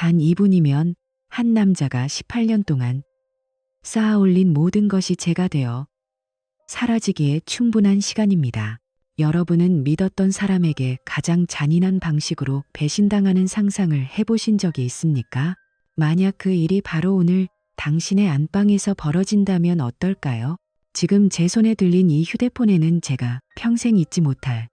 단 2분이면 한 남자가 18년 동안 쌓아 올린 모든 것이 제가 되어 사라지기에 충분한 시간입니다. 여러분은 믿었던 사람에게 가장 잔인한 방식으로 배신당하는 상상을 해보신 적이 있습니까? 만약 그 일이 바로 오늘 당신의 안방에서 벌어진다면 어떨까요? 지금 제 손에 들린 이 휴대폰에는 제가 평생 잊지 못할,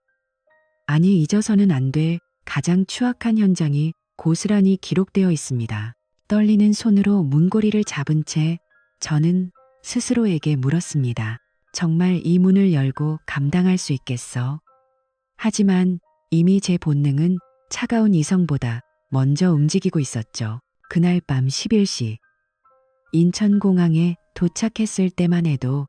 아니 잊어서는 안 될 가장 추악한 현장이 고스란히 기록되어 있습니다. 떨리는 손으로 문고리를 잡은 채 저는 스스로에게 물었습니다. 정말 이 문을 열고 감당할 수 있겠어? 하지만 이미 제 본능은 차가운 이성보다 먼저 움직이고 있었죠. 그날 밤 11시 인천공항에 도착했을 때만 해도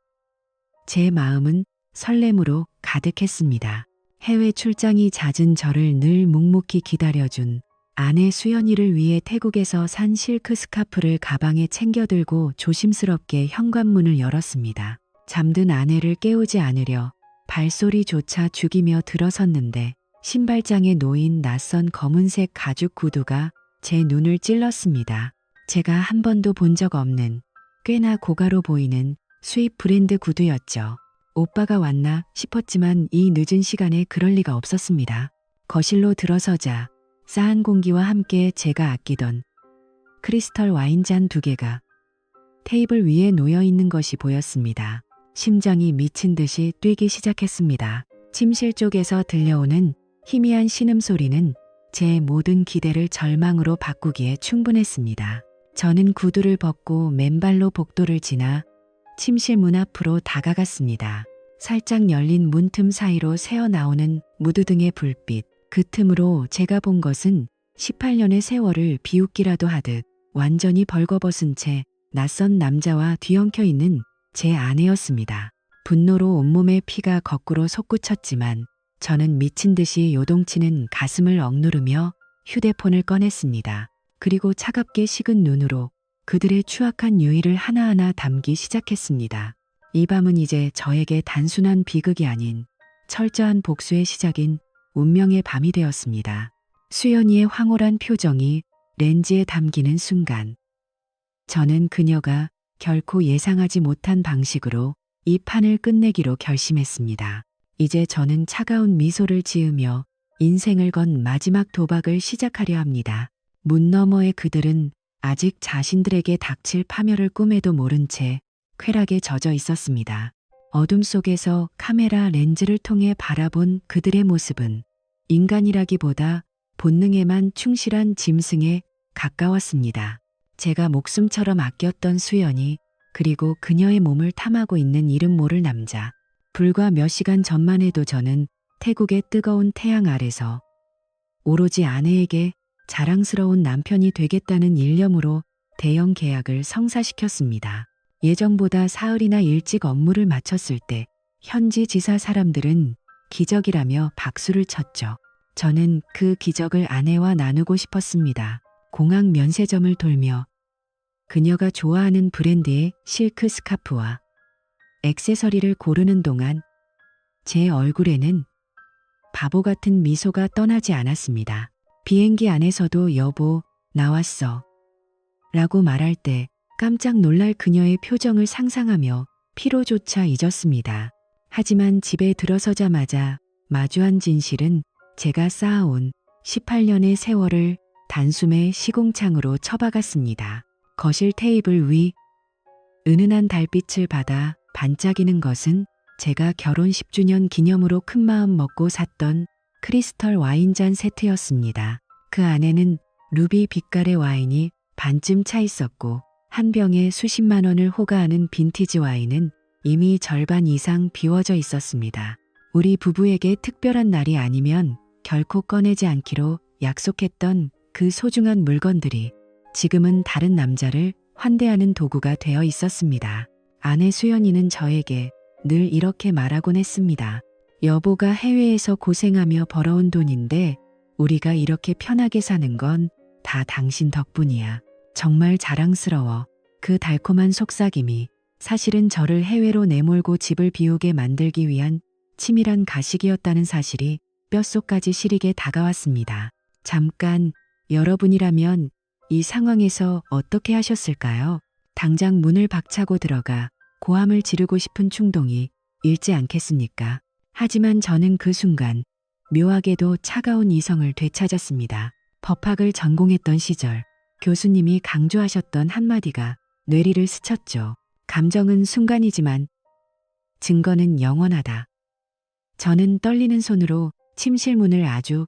제 마음은 설렘으로 가득했습니다. 해외 출장이 잦은 저를 늘 묵묵히 기다려준 아내 수연이를 위해 태국에서 산 실크 스카프를 가방에 챙겨들고 조심스럽게 현관문을 열었습니다. 잠든 아내를 깨우지 않으려 발소리조차 죽이며 들어섰는데 신발장에 놓인 낯선 검은색 가죽 구두가 제 눈을 찔렀습니다. 제가 한 번도 본 적 없는 꽤나 고가로 보이는 수입 브랜드 구두였죠. 오빠가 왔나 싶었지만 이 늦은 시간에 그럴 리가 없었습니다. 거실로 들어서자 싸한 공기와 함께 제가 아끼던 크리스털 와인잔 2개가 테이블 위에 놓여 있는 것이 보였습니다. 심장이 미친 듯이 뛰기 시작했습니다. 침실 쪽에서 들려오는 희미한 신음소리는 제 모든 기대를 절망으로 바꾸기에 충분했습니다. 저는 구두를 벗고 맨발로 복도를 지나 침실 문 앞으로 다가갔습니다. 살짝 열린 문틈 사이로 새어나오는 무드등의 불빛, 그 틈으로 제가 본 것은 18년의 세월을 비웃기라도 하듯 완전히 벌거벗은 채 낯선 남자와 뒤엉켜 있는 제 아내였습니다. 분노로 온몸에 피가 거꾸로 솟구쳤지만 저는 미친 듯이 요동치는 가슴을 억누르며 휴대폰을 꺼냈습니다. 그리고 차갑게 식은 눈으로 그들의 추악한 유의를 하나하나 담기 시작했습니다. 이 밤은 이제 저에게 단순한 비극이 아닌 철저한 복수의 시작인 운명의 밤이 되었습니다. 수연이의 황홀한 표정이 렌즈에 담기는 순간 저는 그녀가 결코 예상하지 못한 방식으로 이 판을 끝내기로 결심했습니다. 이제 저는 차가운 미소를 지으며 인생을 건 마지막 도박을 시작하려 합니다. 문 너머의 그들은 아직 자신들에게 닥칠 파멸을 꿈에도 모른 채 쾌락에 젖어 있었습니다. 어둠 속에서 카메라 렌즈를 통해 바라본 그들의 모습은 인간이라기보다 본능에만 충실한 짐승에 가까웠습니다. 제가 목숨처럼 아꼈던 수연이, 그리고 그녀의 몸을 탐하고 있는 이름 모를 남자. 불과 몇 시간 전만 해도 저는 태국의 뜨거운 태양 아래서 오로지 아내에게 자랑스러운 남편이 되겠다는 일념으로 대형 계약을 성사시켰습니다. 예정보다 사흘이나 일찍 업무를 마쳤을 때 현지 지사 사람들은 기적이라며 박수를 쳤죠. 저는 그 기적을 아내와 나누고 싶었습니다. 공항 면세점을 돌며 그녀가 좋아하는 브랜드의 실크 스카프와 액세서리를 고르는 동안 제 얼굴에는 바보 같은 미소가 떠나지 않았습니다. 비행기 안에서도 여보, 나왔어 라고 말할 때 깜짝 놀랄 그녀의 표정을 상상하며 피로조차 잊었습니다. 하지만 집에 들어서자마자 마주한 진실은 제가 쌓아온 18년의 세월을 단숨에 시공창으로 쳐박았습니다. 거실 테이블 위 은은한 달빛을 받아 반짝이는 것은 제가 결혼 10주년 기념으로 큰마음 먹고 샀던 크리스털 와인잔 세트였습니다. 그 안에는 루비 빛깔의 와인이 반쯤 차 있었고 한 병에 수십만 원을 호가하는 빈티지 와인은 이미 절반 이상 비워져 있었습니다. 우리 부부에게 특별한 날이 아니면 결코 꺼내지 않기로 약속했던 그 소중한 물건들이 지금은 다른 남자를 환대하는 도구가 되어 있었습니다. 아내 수연이는 저에게 늘 이렇게 말하곤 했습니다. 여보가 해외에서 고생하며 벌어온 돈인데 우리가 이렇게 편하게 사는 건 다 당신 덕분이야. 정말 자랑스러워. 그 달콤한 속삭임이 사실은 저를 해외로 내몰고 집을 비우게 만들기 위한 치밀한 가식이었다는 사실이 뼛속까지 시리게 다가왔습니다. 잠깐, 여러분이라면 이 상황에서 어떻게 하셨을까요? 당장 문을 박차고 들어가 고함을 지르고 싶은 충동이 일지 않겠습니까? 하지만 저는 그 순간 묘하게도 차가운 이성을 되찾았습니다. 법학을 전공했던 시절 교수님이 강조하셨던 한마디가 뇌리를 스쳤죠. 감정은 순간이지만 증거는 영원하다. 저는 떨리는 손으로 침실 문을 아주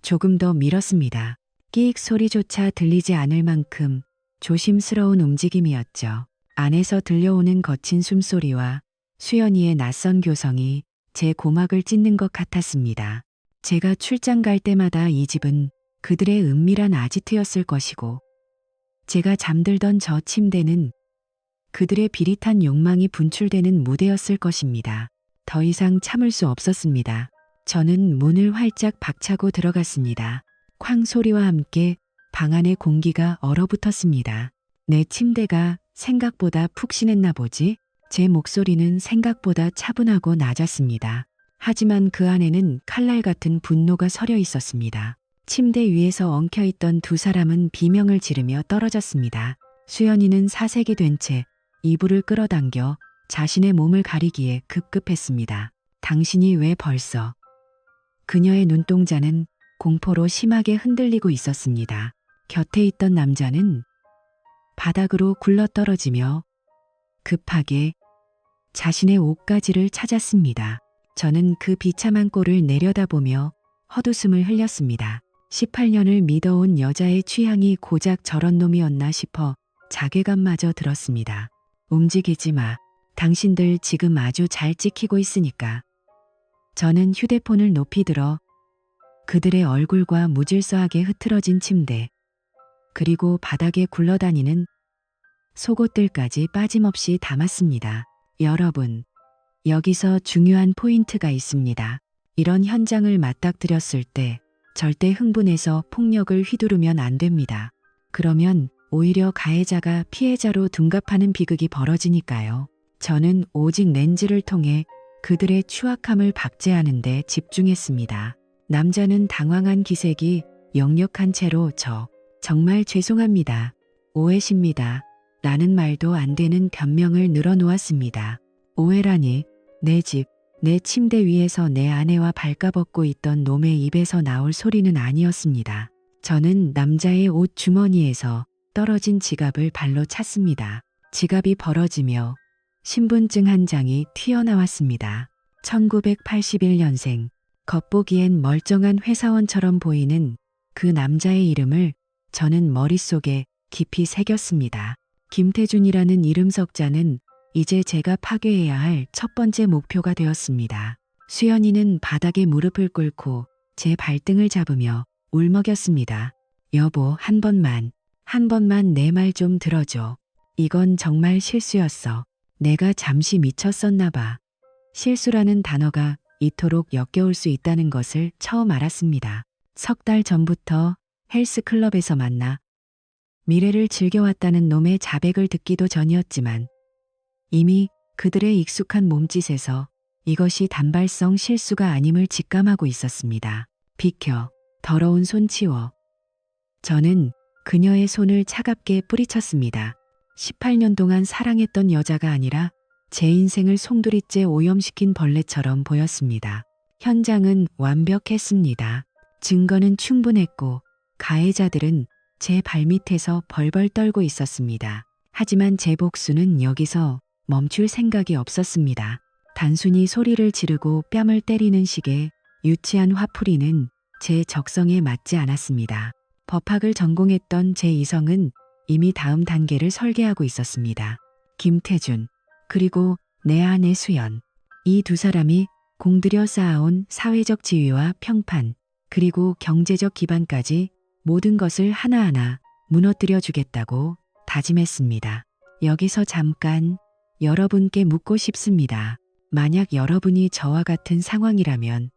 조금 더 밀었습니다. 끼익 소리조차 들리지 않을 만큼 조심스러운 움직임이었죠. 안에서 들려오는 거친 숨소리와 수연이의 낯선 교성이 제 고막을 찢는 것 같았습니다. 제가 출장 갈 때마다 이 집은 그들의 은밀한 아지트였을 것이고, 제가 잠들던 저 침대는 그들의 비릿한 욕망이 분출되는 무대였을 것입니다. 더 이상 참을 수 없었습니다. 저는 문을 활짝 박차고 들어갔습니다. 쾅 소리와 함께 방 안의 공기가 얼어붙었습니다. 내 침대가 생각보다 푹신했나 보지? 제 목소리는 생각보다 차분하고 낮았습니다. 하지만 그 안에는 칼날 같은 분노가 서려 있었습니다. 침대 위에서 엉켜있던 두 사람은 비명을 지르며 떨어졌습니다. 수연이는 사색이 된 채 이불을 끌어당겨 자신의 몸을 가리기에 급급했습니다. 당신이 왜 벌써? 그녀의 눈동자는 공포로 심하게 흔들리고 있었습니다. 곁에 있던 남자는 바닥으로 굴러떨어지며 급하게 자신의 옷가지를 찾았습니다. 저는 그 비참한 꼴을 내려다보며 헛웃음을 흘렸습니다. 18년을 믿어온 여자의 취향이 고작 저런 놈이었나 싶어 자괴감마저 들었습니다. 움직이지 마. 당신들 지금 아주 잘 찍히고 있으니까. 저는 휴대폰을 높이 들어 그들의 얼굴과 무질서하게 흐트러진 침대, 그리고 바닥에 굴러다니는 속옷들까지 빠짐없이 담았습니다. 여러분, 여기서 중요한 포인트가 있습니다. 이런 현장을 맞닥뜨렸을 때 절대 흥분해서 폭력을 휘두르면 안 됩니다. 그러면 오히려 가해자가 피해자로 둔갑하는 비극이 벌어지니까요. 저는 오직 렌즈를 통해 그들의 추악함을 박제하는 데 집중했습니다. 남자는 당황한 기색이 역력한 채로 정말 죄송합니다. 오해십니다. 라는 말도 안 되는 변명을 늘어놓았습니다. 오해라니, 내 집, 내 침대 위에서 내 아내와 발가벗고 있던 놈의 입에서 나올 소리는 아니었습니다. 저는 남자의 옷 주머니에서 떨어진 지갑을 발로 찼습니다. 지갑이 벌어지며 신분증 한 장이 튀어나왔습니다. 1981년생, 겉보기엔 멀쩡한 회사원처럼 보이는 그 남자의 이름을 저는 머릿속에 깊이 새겼습니다. 김태준이라는 이름 석자는 이제 제가 파괴해야 할 첫 번째 목표가 되었습니다. 수연이는 바닥에 무릎을 꿇고 제 발등을 잡으며 울먹였습니다. 여보, 한 번만 내 말 좀 들어줘. 이건 정말 실수였어. 내가 잠시 미쳤었나 봐. 실수라는 단어가 이토록 역겨울 수 있다는 것을 처음 알았습니다. 석 달 전부터 헬스클럽에서 만나 미래를 즐겨왔다는 놈의 자백을 듣기도 전이었지만 이미 그들의 익숙한 몸짓에서 이것이 단발성 실수가 아님을 직감하고 있었습니다. 비켜, 더러운 손 치워. 저는 그녀의 손을 차갑게 뿌리쳤습니다. 18년 동안 사랑했던 여자가 아니라 제 인생을 송두리째 오염시킨 벌레처럼 보였습니다. 현장은 완벽했습니다. 증거는 충분했고 가해자들은 제 발밑에서 벌벌 떨고 있었습니다. 하지만 제 복수는 여기서 멈출 생각이 없었습니다. 단순히 소리를 지르고 뺨을 때리는 식의 유치한 화풀이는 제 적성에 맞지 않았습니다. 법학을 전공했던 제 이성은 이미 다음 단계를 설계하고 있었습니다. 김태준, 그리고 내 아내 수연. 이 두 사람이 공들여 쌓아온 사회적 지위와 평판, 그리고 경제적 기반까지 모든 것을 하나하나 무너뜨려 주겠다고 다짐했습니다. 여기서 잠깐 여러분께 묻고 싶습니다. 만약 여러분이 저와 같은 상황이라면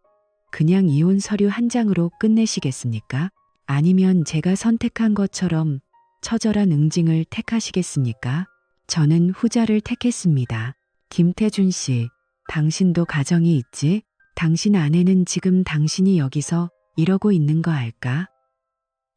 그냥 이혼 서류 한 장으로 끝내시겠습니까? 아니면 제가 선택한 것처럼 처절한 응징을 택하시겠습니까? 저는 후자를 택했습니다. 김태준 씨, 당신도 가정이 있지? 당신 아내는 지금 당신이 여기서 이러고 있는 거 알까?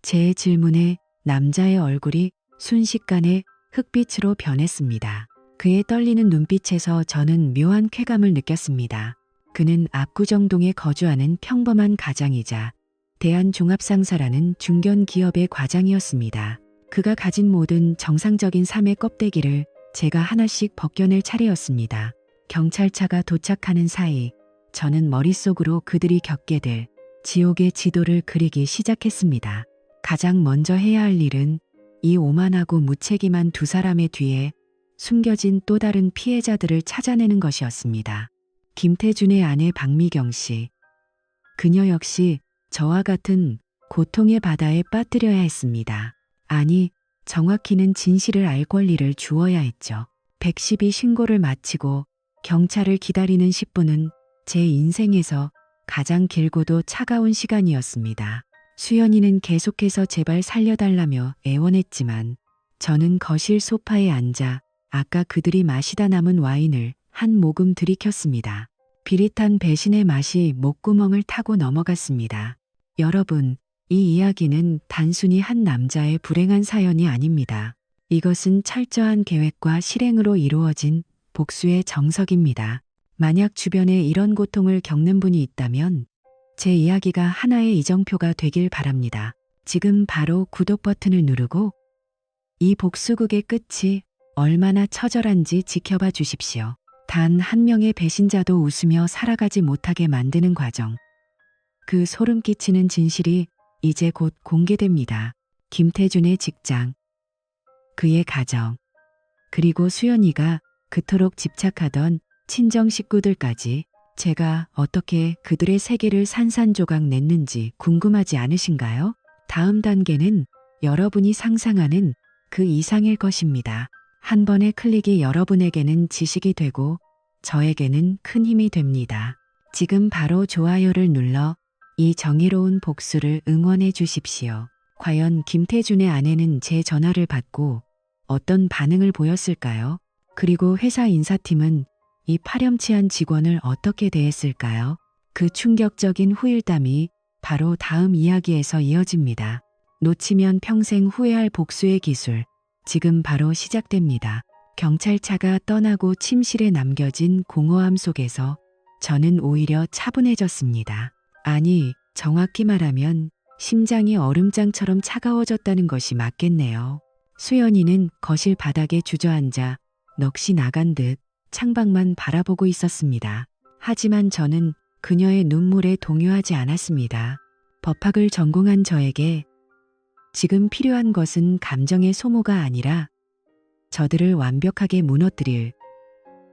제 질문에 남자의 얼굴이 순식간에 흑빛으로 변했습니다. 그의 떨리는 눈빛에서 저는 묘한 쾌감을 느꼈습니다. 그는 압구정동에 거주하는 평범한 가장이자 대한종합상사라는 중견 기업의 과장이었습니다. 그가 가진 모든 정상적인 삶의 껍데기를 제가 하나씩 벗겨낼 차례였습니다. 경찰차가 도착하는 사이 저는 머릿속으로 그들이 겪게 될 지옥의 지도를 그리기 시작했습니다. 가장 먼저 해야 할 일은 이 오만하고 무책임한 두 사람의 뒤에 숨겨진 또 다른 피해자들을 찾아내는 것이었습니다. 김태준의 아내 박미경 씨. 그녀 역시 저와 같은 고통의 바다에 빠뜨려야 했습니다. 아니, 정확히는 진실을 알 권리를 주어야 했죠. 112 신고를 마치고 경찰을 기다리는 10분은 제 인생에서 가장 길고도 차가운 시간이었습니다. 수연이는 계속해서 제발 살려달라며 애원했지만 저는 거실 소파에 앉아 아까 그들이 마시다 남은 와인을 한 모금 들이켰습니다. 비릿한 배신의 맛이 목구멍을 타고 넘어갔습니다. 여러분, 이 이야기는 단순히 한 남자의 불행한 사연이 아닙니다. 이것은 철저한 계획과 실행으로 이루어진 복수의 정석입니다. 만약 주변에 이런 고통을 겪는 분이 있다면 제 이야기가 하나의 이정표가 되길 바랍니다. 지금 바로 구독 버튼을 누르고 이 복수극의 끝이 얼마나 처절한지 지켜봐 주십시오. 단 한 명의 배신자도 웃으며 살아가지 못하게 만드는 과정. 그 소름 끼치는 진실이 이제 곧 공개됩니다. 김태준의 직장, 그의 가정, 그리고 수연이가 그토록 집착하던 친정 식구들까지 제가 어떻게 그들의 세계를 산산조각 냈는지 궁금하지 않으신가요? 다음 단계는 여러분이 상상하는 그 이상일 것입니다. 한 번의 클릭이 여러분에게는 지식이 되고 저에게는 큰 힘이 됩니다. 지금 바로 좋아요를 눌러 이 정의로운 복수를 응원해 주십시오. 과연 김태준의 아내는 제 전화를 받고 어떤 반응을 보였을까요? 그리고 회사 인사팀은 이 파렴치한 직원을 어떻게 대했을까요? 그 충격적인 후일담이 바로 다음 이야기에서 이어집니다. 놓치면 평생 후회할 복수의 기술, 지금 바로 시작됩니다. 경찰차가 떠나고 침실에 남겨진 공허함 속에서 저는 오히려 차분해졌습니다. 아니, 정확히 말하면 심장이 얼음장처럼 차가워졌다는 것이 맞겠네요. 수연이는 거실 바닥에 주저앉아 넋이 나간 듯 창밖만 바라보고 있었습니다. 하지만 저는 그녀의 눈물에 동요하지 않았습니다. 법학을 전공한 저에게 지금 필요한 것은 감정의 소모가 아니라 저들을 완벽하게 무너뜨릴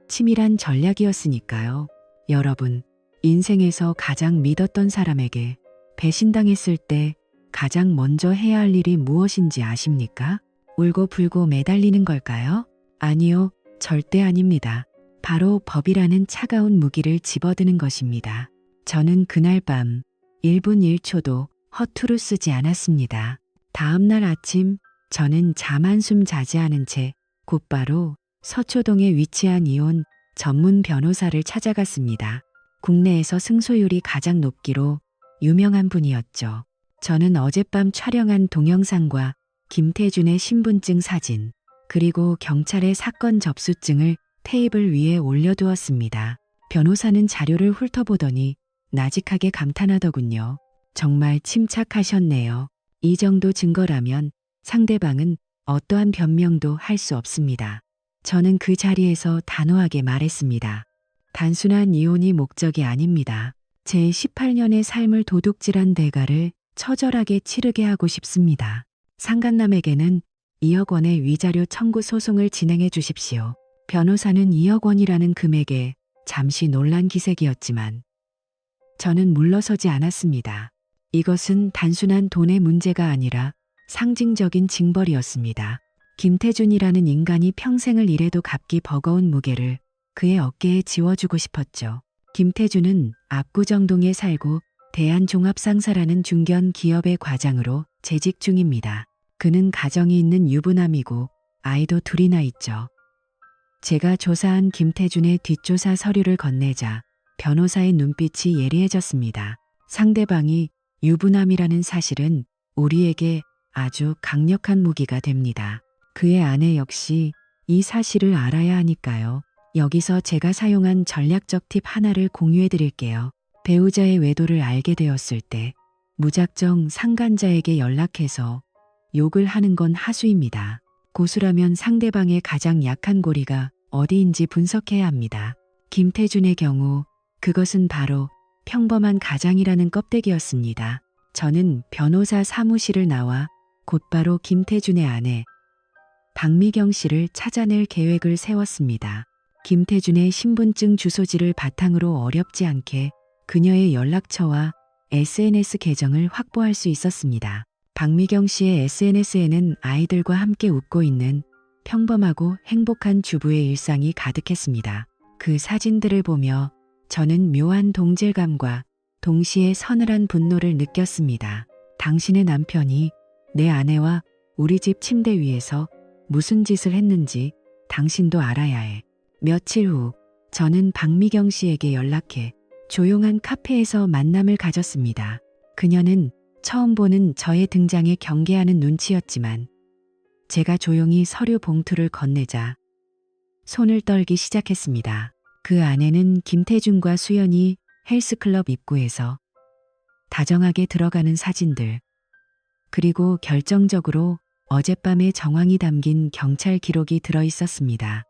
치밀한 전략이었으니까요. 여러분, 인생에서 가장 믿었던 사람에게 배신당했을 때 가장 먼저 해야 할 일이 무엇인지 아십니까? 울고 불고 매달리는 걸까요? 아니요, 절대 아닙니다. 바로 법이라는 차가운 무기를 집어드는 것입니다. 저는 그날 밤 1분 1초도 허투루 쓰지 않았습니다. 다음 날 아침 저는 잠 한숨 자지 않은 채 곧바로 서초동에 위치한 이혼 전문 변호사를 찾아갔습니다. 국내에서 승소율이 가장 높기로 유명한 분이었죠. 저는 어젯밤 촬영한 동영상과 김태준의 신분증 사진, 그리고 경찰의 사건 접수증을 테이블 위에 올려두었습니다. 변호사는 자료를 훑어보더니 나직하게 감탄하더군요. 정말 침착하셨네요. 이 정도 증거라면 상대방은 어떠한 변명도 할 수 없습니다. 저는 그 자리에서 단호하게 말했습니다. 단순한 이혼이 목적이 아닙니다. 제 18년의 삶을 도둑질한 대가를 처절하게 치르게 하고 싶습니다. 상간남에게는 2억 원의 위자료 청구 소송을 진행해 주십시오. 변호사는 2억 원이라는 금액에 잠시 놀란 기색이었지만 저는 물러서지 않았습니다. 이것은 단순한 돈의 문제가 아니라 상징적인 징벌이었습니다. 김태준이라는 인간이 평생을 일해도 갚기 버거운 무게를 그의 어깨에 지워주고 싶었죠. 김태준은 압구정동에 살고 대한종합상사라는 중견 기업의 과장으로 재직 중입니다. 그는 가정이 있는 유부남이고 아이도 둘이나 있죠. 제가 조사한 김태준의 뒷조사 서류를 건네자 변호사의 눈빛이 예리해졌습니다. 상대방이 유부남이라는 사실은 우리에게 아주 강력한 무기가 됩니다. 그의 아내 역시 이 사실을 알아야 하니까요. 여기서 제가 사용한 전략적 팁 하나를 공유해 드릴게요. 배우자의 외도를 알게 되었을 때 무작정 상간자에게 연락해서 욕을 하는 건 하수입니다. 고수라면 상대방의 가장 약한 고리가 어디인지 분석해야 합니다. 김태준의 경우 그것은 바로 평범한 가장이라는 껍데기였습니다. 저는 변호사 사무실을 나와 곧바로 김태준의 아내 박미경 씨를 찾아낼 계획을 세웠습니다. 김태준의 신분증 주소지를 바탕으로 어렵지 않게 그녀의 연락처와 SNS 계정을 확보할 수 있었습니다. 박미경 씨의 SNS에는 아이들과 함께 웃고 있는 평범하고 행복한 주부의 일상이 가득했습니다. 그 사진들을 보며 저는 묘한 동질감과 동시에 서늘한 분노를 느꼈습니다. 당신의 남편이 내 아내와 우리 집 침대 위에서 무슨 짓을 했는지 당신도 알아야 해. 며칠 후 저는 박미경 씨에게 연락해 조용한 카페에서 만남을 가졌습니다. 그녀는 처음 보는 저의 등장에 경계하는 눈치였지만 제가 조용히 서류 봉투를 건네자 손을 떨기 시작했습니다. 그 안에는 김태준과 수연이 헬스클럽 입구에서 다정하게 들어가는 사진들, 그리고 결정적으로 어젯밤의 정황이 담긴 경찰 기록이 들어 있었습니다.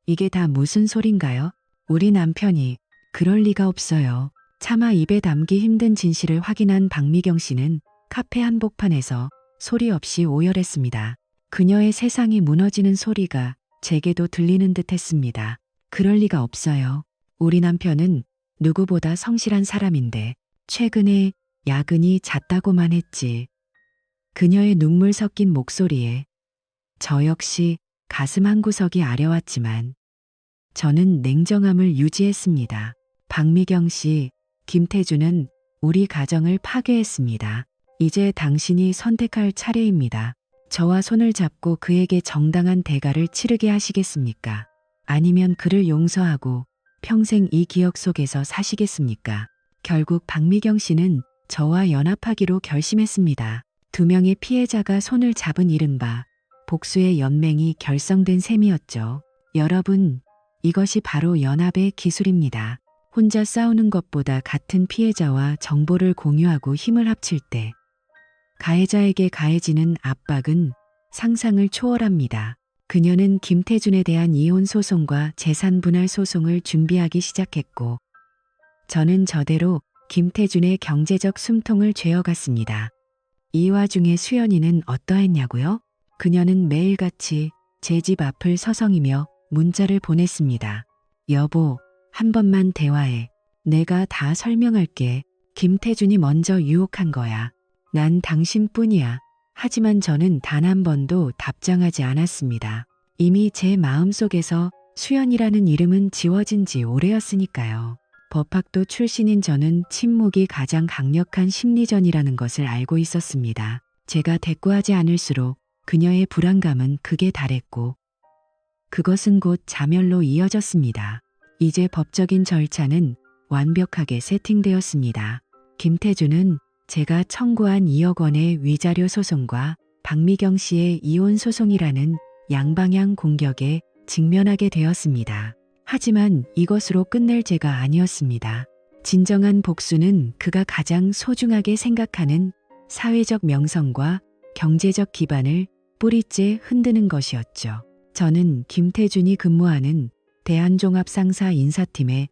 이게 다 무슨 소린가요? 우리 남편이 그럴 리가 없어요. 차마 입에 담기 힘든 진실을 확인한 박미경 씨는 카페 한복판에서 소리 없이 오열했습니다. 그녀의 세상이 무너지는 소리가 제게도 들리는 듯 했습니다. 그럴 리가 없어요. 우리 남편은 누구보다 성실한 사람인데 최근에 야근이 잦다고만 했지. 그녀의 눈물 섞인 목소리에 저 역시 가슴 한구석이 아려왔지만 저는 냉정함을 유지했습니다. 박미경 씨, 김태준은 우리 가정을 파괴했습니다. 이제 당신이 선택할 차례입니다. 저와 손을 잡고 그에게 정당한 대가를 치르게 하시겠습니까? 아니면 그를 용서하고 평생 이 기억 속에서 사시겠습니까? 결국 박미경 씨는 저와 연합하기로 결심했습니다. 두 명의 피해자가 손을 잡은 이른바 복수의 연맹이 결성된 셈이었죠. 여러분, 이것이 바로 연합의 기술입니다. 혼자 싸우는 것보다 같은 피해자와 정보를 공유하고 힘을 합칠 때 가해자에게 가해지는 압박은 상상을 초월합니다. 그녀는 김태준에 대한 이혼 소송과 재산 분할 소송을 준비하기 시작했고 저는 저대로 김태준의 경제적 숨통을 죄어갔습니다. 이 와중에 수연이는 어떠했냐고요? 그녀는 매일같이 제 집 앞을 서성이며 문자를 보냈습니다. 여보, 한 번만 대화해. 내가 다 설명할게. 김태준이 먼저 유혹한 거야. 난 당신뿐이야. 하지만 저는 단 한 번도 답장하지 않았습니다. 이미 제 마음속에서 수연이라는 이름은 지워진 지 오래였으니까요. 법학도 출신인 저는 침묵이 가장 강력한 심리전이라는 것을 알고 있었습니다. 제가 대꾸하지 않을수록 그녀의 불안감은 극에 달했고 그것은 곧 자멸로 이어졌습니다. 이제 법적인 절차는 완벽하게 세팅되었습니다. 김태준은 제가 청구한 2억 원의 위자료 소송과 박미경 씨의 이혼 소송이라는 양방향 공격에 직면하게 되었습니다. 하지만 이것으로 끝낼 제가 아니었습니다. 진정한 복수는 그가 가장 소중하게 생각하는 사회적 명성과 경제적 기반을 뿌리째 흔드는 것이었죠. 저는 김태준이 근무하는 대한종합상사 인사팀에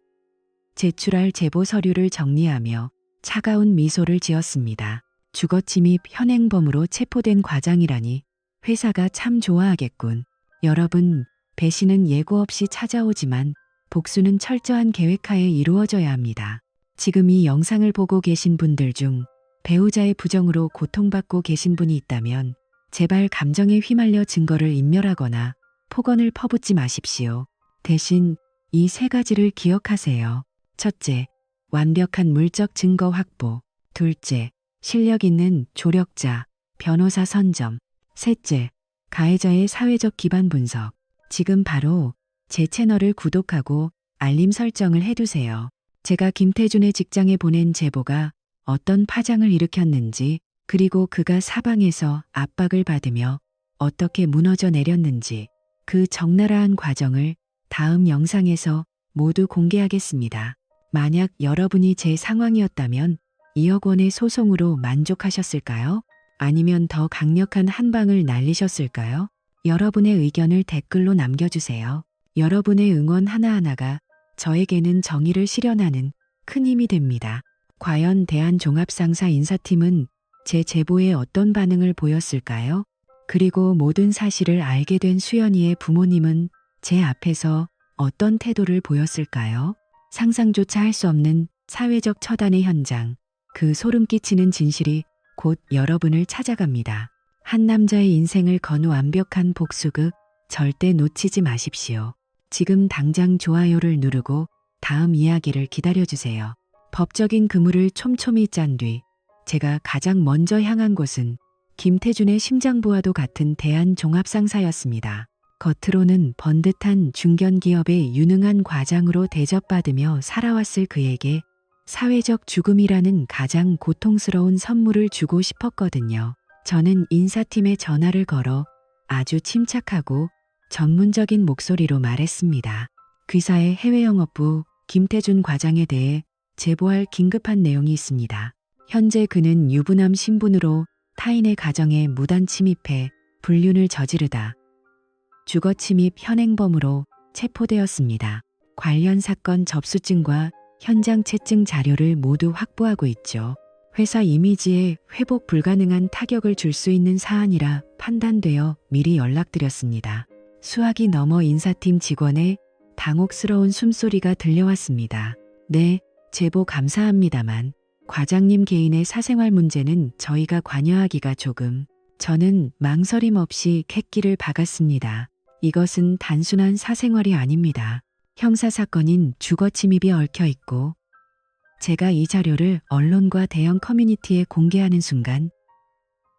제출할 제보 서류를 정리하며 차가운 미소를 지었습니다. 주거침입 현행범으로 체포된 과장이라니 회사가 참 좋아하겠군. 여러분, 배신은 예고 없이 찾아오지만 복수는 철저한 계획하에 이루어져야 합니다. 지금 이 영상을 보고 계신 분들 중 배우자의 부정으로 고통받고 계신 분이 있다면 제발 감정에 휘말려 증거를 인멸하거나 폭언을 퍼붓지 마십시오. 대신 이 세 가지를 기억하세요. 첫째, 완벽한 물적 증거 확보. 둘째, 실력 있는 조력자, 변호사 선점. 셋째, 가해자의 사회적 기반 분석. 지금 바로 제 채널을 구독하고 알림 설정을 해두세요. 제가 김태준의 직장에 보낸 제보가 어떤 파장을 일으켰는지 그리고 그가 사방에서 압박을 받으며 어떻게 무너져 내렸는지 그 적나라한 과정을 다음 영상에서 모두 공개하겠습니다. 만약 여러분이 제 상황이었다면 2억 원의 소송으로 만족하셨을까요? 아니면 더 강력한 한 방을 날리셨을까요? 여러분의 의견을 댓글로 남겨주세요. 여러분의 응원 하나하나가 저에게는 정의를 실현하는 큰 힘이 됩니다. 과연 대한종합상사 인사팀은 제 제보에 어떤 반응을 보였을까요? 그리고 모든 사실을 알게 된 수연이의 부모님은 제 앞에서 어떤 태도를 보였을까요? 상상조차 할 수 없는 사회적 처단의 현장, 그 소름 끼치는 진실이 곧 여러분을 찾아갑니다. 한 남자의 인생을 거는 완벽한 복수극, 절대 놓치지 마십시오. 지금 당장 좋아요를 누르고 다음 이야기를 기다려주세요. 법적인 그물을 촘촘히 짠 뒤 제가 가장 먼저 향한 곳은 김태준의 심장부와도 같은 대한종합상사였습니다. 겉으로는 번듯한 중견기업의 유능한 과장으로 대접받으며 살아왔을 그에게 사회적 죽음이라는 가장 고통스러운 선물을 주고 싶었거든요. 저는 인사팀에 전화를 걸어 아주 침착하고 전문적인 목소리로 말했습니다. 귀사의 해외영업부 김태준 과장에 대해 제보할 긴급한 내용이 있습니다. 현재 그는 유부남 신분으로 타인의 가정에 무단 침입해 불륜을 저지르다 주거침입 현행범으로 체포되었습니다. 관련 사건 접수증과 현장 채증 자료를 모두 확보하고 있죠. 회사 이미지에 회복 불가능한 타격을 줄 수 있는 사안이라 판단되어 미리 연락드렸습니다. 수학이 넘어 인사팀 직원의 당혹스러운 숨소리가 들려왔습니다. 네, 제보 감사합니다만 과장님 개인의 사생활 문제는 저희가 관여하기가 조금. 저는 망설임 없이 객기를 박았습니다. 이것은 단순한 사생활이 아닙니다. 형사사건인 주거침입이 얽혀 있고 제가 이 자료를 언론과 대형 커뮤니티에 공개하는 순간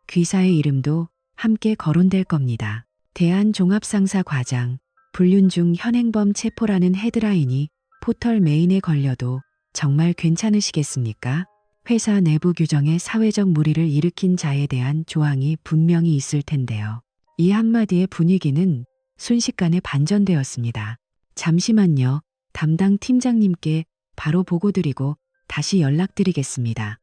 귀사의 이름도 함께 거론될 겁니다. 대한종합상사 과장, 불륜 중 현행범 체포라는 헤드라인이 포털 메인에 걸려도 정말 괜찮으시겠습니까? 회사 내부 규정에 사회적 무리를 일으킨 자에 대한 조항이 분명히 있을 텐데요. 이 한마디의 분위기는 순식간에 반전되었습니다. 잠시만요. 담당 팀장님께 바로 보고드리고 다시 연락드리겠습니다.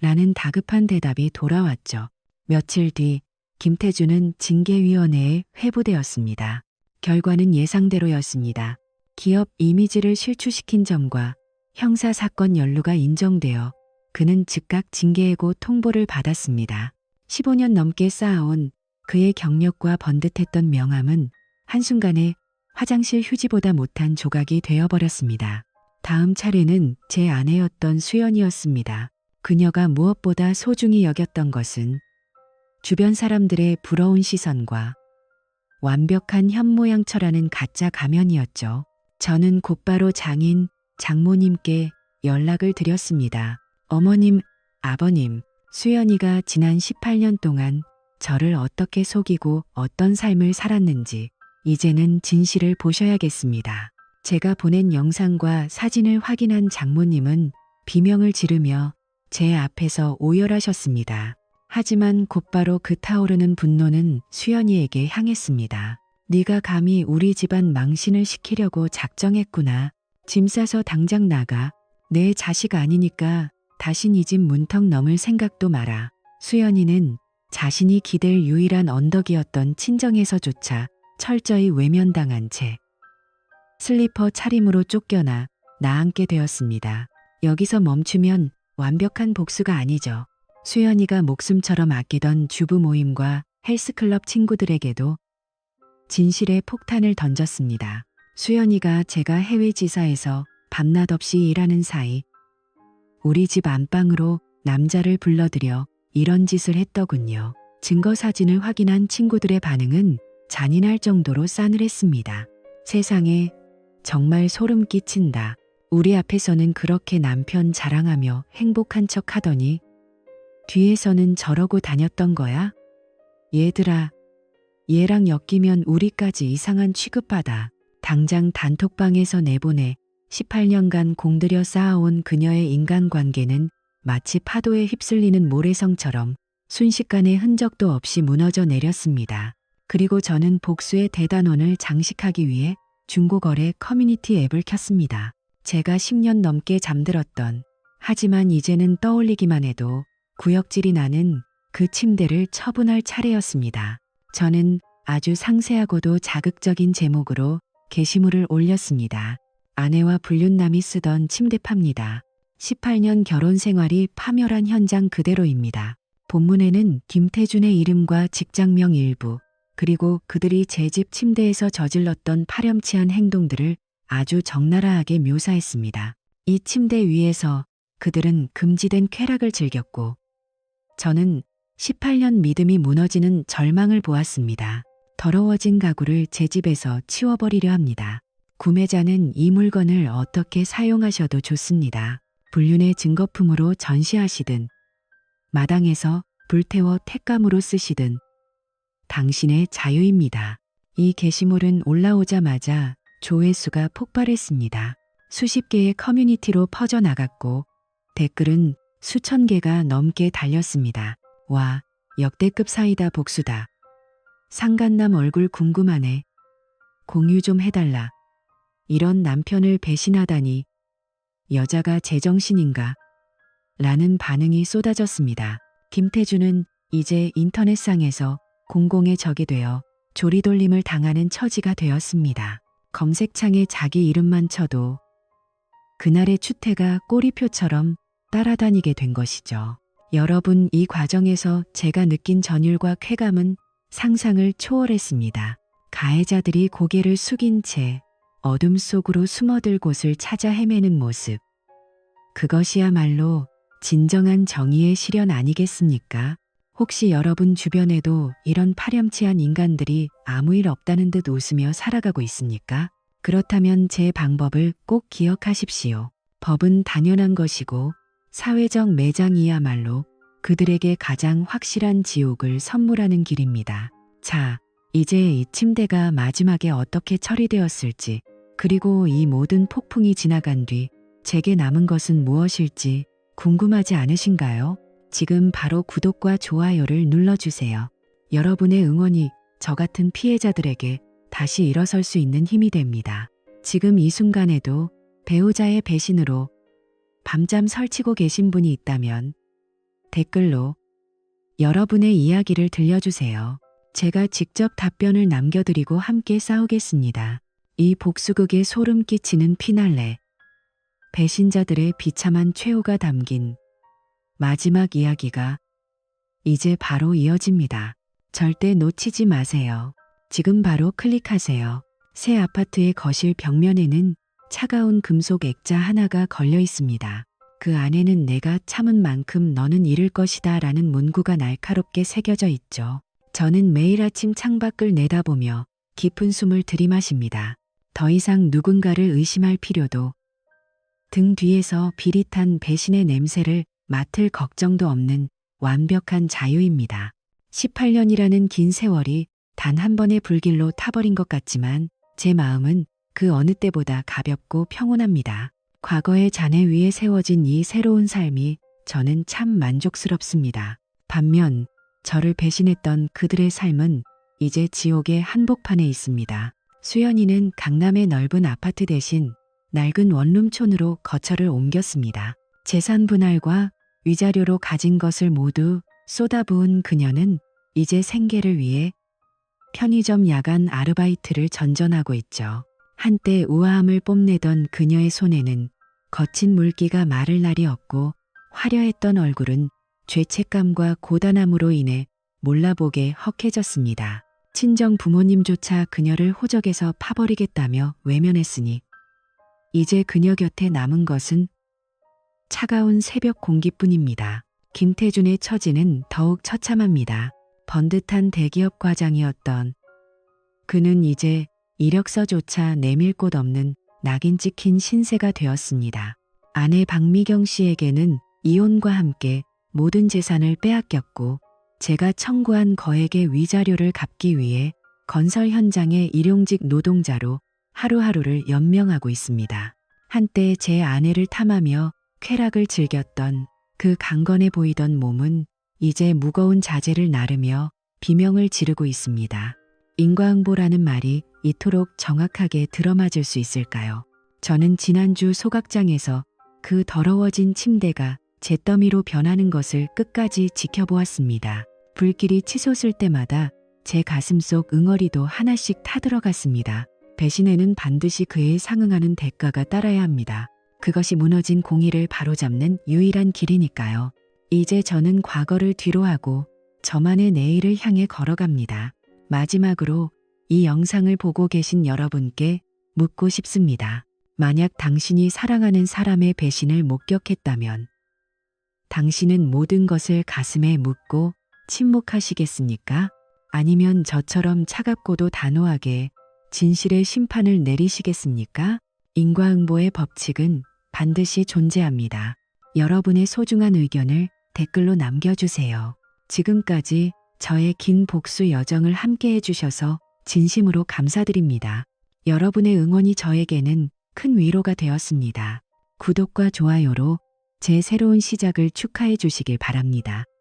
라는 다급한 대답이 돌아왔죠. 며칠 뒤 김태준은 징계위원회에 회부되었습니다. 결과는 예상대로였습니다. 기업 이미지를 실추시킨 점과 형사사건 연루가 인정되어 그는 즉각 징계해고 통보를 받았습니다. 15년 넘게 쌓아온 그의 경력과 번듯했던 명함은 한순간에 화장실 휴지보다 못한 조각이 되어버렸습니다. 다음 차례는 제 아내였던 수연이었습니다. 그녀가 무엇보다 소중히 여겼던 것은 주변 사람들의 부러운 시선과 완벽한 현모양처라는 가짜 가면이었죠. 저는 곧바로 장모님께 연락을 드렸습니다. 어머님, 아버님, 수연이가 지난 18년 동안 저를 어떻게 속이고 어떤 삶을 살았는지 이제는 진실을 보셔야겠습니다. 제가 보낸 영상과 사진을 확인한 장모님은 비명을 지르며 제 앞에서 오열하셨습니다. 하지만 곧바로 그 타오르는 분노는 수연이에게 향했습니다. 네가 감히 우리 집안 망신을 시키려고 작정했구나. 짐 싸서 당장 나가. 내 자식 아니니까 다신 이 집 문턱 넘을 생각도 마라. 수연이는 자신이 기댈 유일한 언덕이었던 친정에서조차 철저히 외면당한 채 슬리퍼 차림으로 쫓겨나 나앉게 되었습니다. 여기서 멈추면 완벽한 복수가 아니죠. 수연이가 목숨처럼 아끼던 주부 모임과 헬스클럽 친구들에게도 진실의 폭탄을 던졌습니다. 수연이가 제가 해외 지사에서 밤낮 없이 일하는 사이 우리 집 안방으로 남자를 불러들여 이런 짓을 했더군요. 증거 사진을 확인한 친구들의 반응은 잔인할 정도로 싸늘했습니다. 세상에 정말 소름 끼친다. 우리 앞에서는 그렇게 남편 자랑하며 행복한 척 하더니 뒤에서는 저러고 다녔던 거야? 얘들아, 얘랑 엮이면 우리까지 이상한 취급받아. 당장 단톡방에서 내보내. 18년간 공들여 쌓아온 그녀의 인간관계는 마치 파도에 휩쓸리는 모래성처럼 순식간에 흔적도 없이 무너져 내렸습니다. 그리고 저는 복수의 대단원을 장식하기 위해 중고거래 커뮤니티 앱을 켰습니다. 제가 10년 넘게 잠들었던, 하지만 이제는 떠올리기만 해도 구역질이 나는 그 침대를 처분할 차례였습니다. 저는 아주 상세하고도 자극적인 제목으로 게시물을 올렸습니다. 아내와 불륜남이 쓰던 침대팝니다. 18년 결혼 생활이 파멸한 현장 그대로입니다. 본문에는 김태준의 이름과 직장명 일부, 그리고 그들이 제 집 침대에서 저질렀던 파렴치한 행동들을 아주 적나라하게 묘사했습니다. 이 침대 위에서 그들은 금지된 쾌락을 즐겼고, 저는 18년 믿음이 무너지는 절망을 보았습니다. 더러워진 가구를 제 집에서 치워버리려 합니다. 구매자는 이 물건을 어떻게 사용하셔도 좋습니다. 불륜의 증거품으로 전시하시든, 마당에서 불태워 택감으로 쓰시든 당신의 자유입니다. 이 게시물은 올라오자마자 조회수가 폭발했습니다. 수십 개의 커뮤니티로 퍼져나갔고 댓글은 수천 개가 넘게 달렸습니다. 와, 역대급 사이다 복수다. 상간남 얼굴 궁금하네. 공유 좀 해달라. 이런 남편을 배신하다니. 여자가 제정신인가? 라는 반응이 쏟아졌습니다. 김태준은 이제 인터넷상에서 공공의 적이 되어 조리돌림을 당하는 처지가 되었습니다. 검색창에 자기 이름만 쳐도 그날의 추태가 꼬리표처럼 따라다니게 된 것이죠. 여러분, 이 과정에서 제가 느낀 전율과 쾌감은 상상을 초월했습니다. 가해자들이 고개를 숙인 채 어둠 속으로 숨어들 곳을 찾아 헤매는 모습. 그것이야말로 진정한 정의의 실현 아니겠습니까? 혹시 여러분 주변에도 이런 파렴치한 인간들이 아무 일 없다는 듯 웃으며 살아가고 있습니까? 그렇다면 제 방법을 꼭 기억하십시오. 법은 당연한 것이고 사회적 매장이야말로 그들에게 가장 확실한 지옥을 선물하는 길입니다. 자, 이제 이 침대가 마지막에 어떻게 처리되었을지, 그리고 이 모든 폭풍이 지나간 뒤 제게 남은 것은 무엇일지 궁금하지 않으신가요? 지금 바로 구독과 좋아요를 눌러주세요. 여러분의 응원이 저 같은 피해자들에게 다시 일어설 수 있는 힘이 됩니다. 지금 이 순간에도 배우자의 배신으로 밤잠 설치고 계신 분이 있다면 댓글로 여러분의 이야기를 들려주세요. 제가 직접 답변을 남겨드리고 함께 싸우겠습니다. 이 복수극에 소름 끼치는 피날레. 배신자들의 비참한 최후가 담긴 마지막 이야기가 이제 바로 이어집니다. 절대 놓치지 마세요. 지금 바로 클릭하세요. 새 아파트의 거실 벽면에는 차가운 금속 액자 하나가 걸려 있습니다. 그 안에는 내가 참은 만큼 너는 잃을 것이다 라는 문구가 날카롭게 새겨져 있죠. 저는 매일 아침 창밖을 내다보며 깊은 숨을 들이마십니다. 더 이상 누군가를 의심할 필요도, 등 뒤에서 비릿한 배신의 냄새를 맡을 걱정도 없는 완벽한 자유입니다. 18년이라는 긴 세월이 단 한 번의 불길로 타버린 것 같지만 제 마음은 그 어느 때보다 가볍고 평온합니다. 과거의 잔해 위에 세워진 이 새로운 삶이 저는 참 만족스럽습니다. 반면 저를 배신했던 그들의 삶은 이제 지옥의 한복판에 있습니다. 수연이는 강남의 넓은 아파트 대신 낡은 원룸촌으로 거처를 옮겼습니다. 재산 분할과 위자료로 가진 것을 모두 쏟아부은 그녀는 이제 생계를 위해 편의점 야간 아르바이트를 전전하고 있죠. 한때 우아함을 뽐내던 그녀의 손에는 거친 물기가 마를 날이 없고 화려했던 얼굴은 죄책감과 고단함으로 인해 몰라보게 헉해졌습니다. 친정 부모님조차 그녀를 호적에서 파버리겠다며 외면했으니 이제 그녀 곁에 남은 것은 차가운 새벽 공기뿐입니다. 김태준의 처지는 더욱 처참합니다. 번듯한 대기업 과장이었던 그는 이제 이력서조차 내밀 곳 없는 낙인 찍힌 신세가 되었습니다. 아내 박미경 씨에게는 이혼과 함께 모든 재산을 빼앗겼고 제가 청구한 거액의 위자료를 갚기 위해 건설 현장의 일용직 노동자로 하루하루를 연명하고 있습니다. 한때 제 아내를 탐하며 쾌락을 즐겼던 그 강건해 보이던 몸은 이제 무거운 자재를 나르며 비명을 지르고 있습니다. 인과응보라는 말이 이토록 정확하게 들어맞을 수 있을까요? 저는 지난주 소각장에서 그 더러워진 침대가 잿더미로 변하는 것을 끝까지 지켜보았습니다. 불길이 치솟을 때마다 제 가슴속 응어리도 하나씩 타들어갔습니다. 배신에는 반드시 그에 상응하는 대가가 따라야 합니다. 그것이 무너진 공의를 바로잡는 유일한 길이니까요. 이제 저는 과거를 뒤로하고 저만의 내일을 향해 걸어갑니다. 마지막으로 이 영상을 보고 계신 여러분께 묻고 싶습니다. 만약 당신이 사랑하는 사람의 배신을 목격했다면 당신은 모든 것을 가슴에 묻고 침묵하시겠습니까? 아니면 저처럼 차갑고도 단호하게 진실의 심판을 내리시겠습니까? 인과응보의 법칙은 반드시 존재합니다. 여러분의 소중한 의견을 댓글로 남겨주세요. 지금까지 저의 긴 복수 여정을 함께 해주셔서 진심으로 감사드립니다. 여러분의 응원이 저에게는 큰 위로가 되었습니다. 구독과 좋아요로 제 새로운 시작을 축하해 주시길 바랍니다.